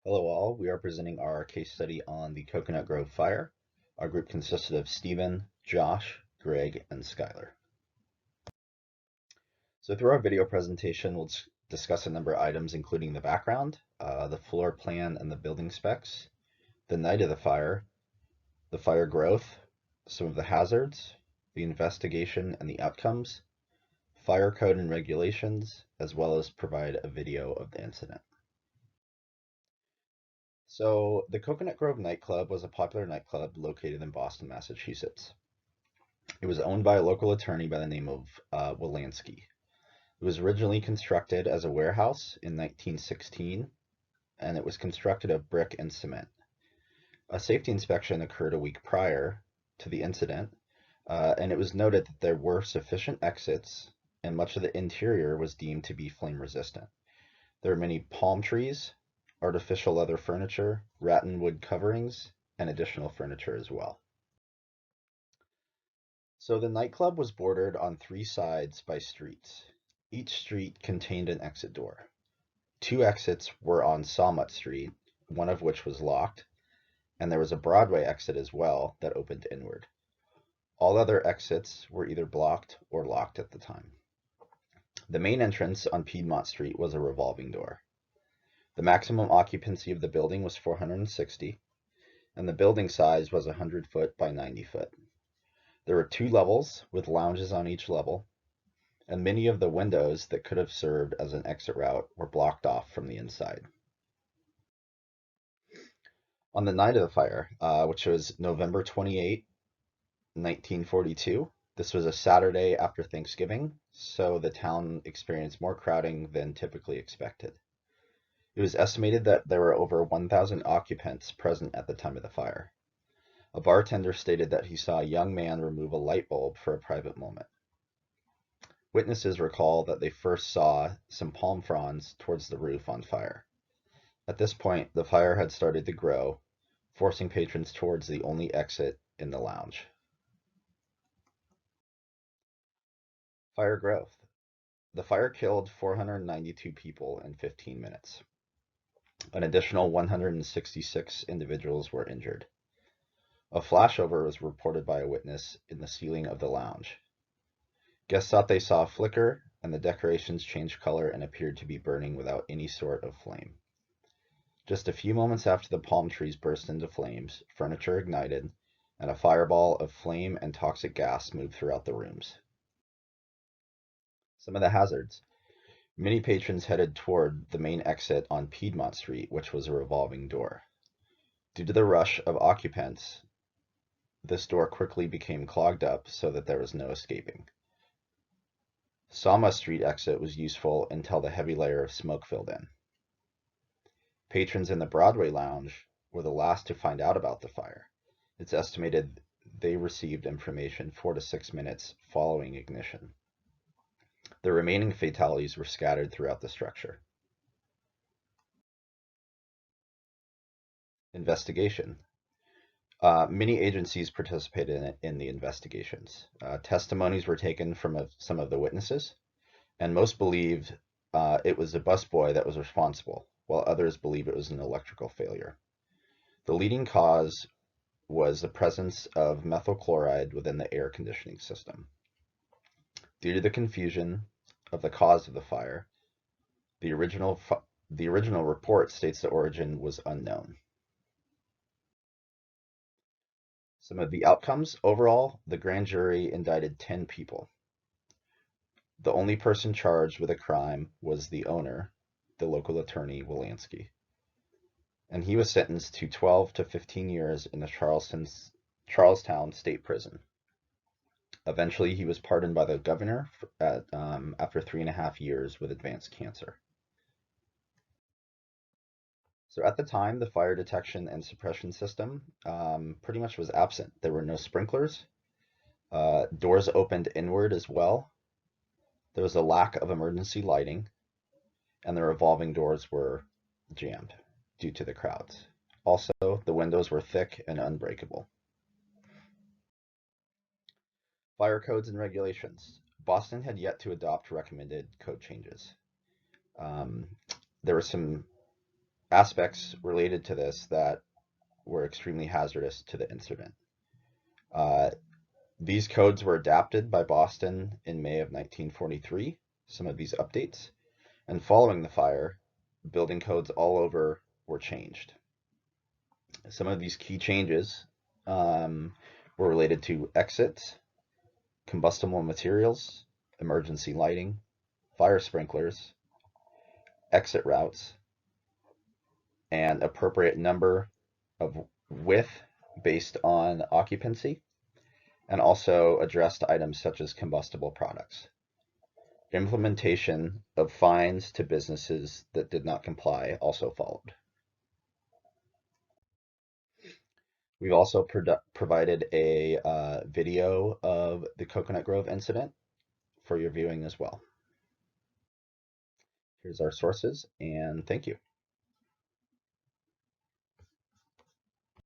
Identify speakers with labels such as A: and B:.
A: Hello all, we are presenting our case study on the Coconut Grove fire. Our group consisted of Stephen, Josh, Greg, and Skylar. So through our video presentation, we'll discuss a number of items including the background, the floor plan and the building specs, the night of the fire growth, some of the hazards, the investigation and the outcomes, fire code and regulations, as well as provide a video of the incident. So, the Coconut Grove nightclub was a popular nightclub located in Boston, Massachusetts. It was owned by a local attorney by the name of Wolanski. It was originally constructed as a warehouse in 1916, and it was constructed of brick and cement. A safety inspection occurred a week prior to the incident, and it was noted that there were sufficient exits, and much of the interior was deemed to be flame resistant. There are many palm trees, artificial leather furniture, rattan wood coverings, and additional furniture as well. So the nightclub was bordered on 3 sides by streets. Each street contained an exit door. 2 exits were on Sawmut Street, one of which was locked, and there was a Broadway exit as well that opened inward. All other exits were either blocked or locked at the time. The main entrance on Piedmont Street was a revolving door. The maximum occupancy of the building was 460, and the building size was 100 foot by 90 foot. There were 2 levels with lounges on each level, and many of the windows that could have served as an exit route were blocked off from the inside. On the night of the fire, which was November 28, 1942, this was a Saturday after Thanksgiving, so the town experienced more crowding than typically expected. It was estimated that there were over 1,000 occupants present at the time of the fire. A bartender stated that he saw a young man remove a light bulb for a private moment. Witnesses recall that they first saw some palm fronds towards the roof on fire. At this point, the fire had started to grow, forcing patrons towards the only exit in the lounge. Fire growth. The fire killed 492 people in 15 minutes. An additional 166 individuals were injured. A flashover was reported by a witness in the ceiling of the lounge. Guests thought they saw a flicker, and the decorations changed color and appeared to be burning without any sort of flame. Just a few moments after the palm trees burst into flames, furniture ignited, and a fireball of flame and toxic gas moved throughout the rooms. Some of the hazards. Many patrons headed toward the main exit on Piedmont Street, which was a revolving door. Due to the rush of occupants, this door quickly became clogged up so that there was no escaping. Sawmut Street exit was useful until the heavy layer of smoke filled in. Patrons in the Broadway lounge were the last to find out about the fire. It's estimated they received information 4 to 6 minutes following ignition. The remaining fatalities were scattered throughout the structure. Investigation. Many agencies participated in the investigations. Testimonies were taken from some of the witnesses, and most believed it was a busboy that was responsible, while others believe it was an electrical failure. The leading cause was the presence of methyl chloride within the air conditioning system. Due to the confusion of the cause of the fire, the original report states the origin was unknown. Some of the outcomes. Overall, the grand jury indicted 10 people. The only person charged with a crime was the owner, the local attorney, Wolanski, and he was sentenced to 12 to 15 years in the Charlestown State Prison. Eventually, he was pardoned by the governor after 3.5 years with advanced cancer. So at the time, the fire detection and suppression system pretty much was absent. There were no sprinklers. Doors opened inward as well. There was a lack of emergency lighting, and the revolving doors were jammed due to the crowds. Also, the windows were thick and unbreakable. Fire codes and regulations. Boston had yet to adopt recommended code changes. There were some aspects related to this that were extremely hazardous to the incident. Uh, these codes were adapted by Boston in May of 1943, some of these updates, and following the fire, building codes all over were changed. Some of these key changes were related to exits, combustible materials, emergency lighting, fire sprinklers, exit routes, and appropriate number of width based on occupancy, and also addressed items such as combustible products. Implementation of fines to businesses that did not comply also followed. We've also provided a video of the Coconut Grove incident for your viewing as well. Here's our sources, and thank you.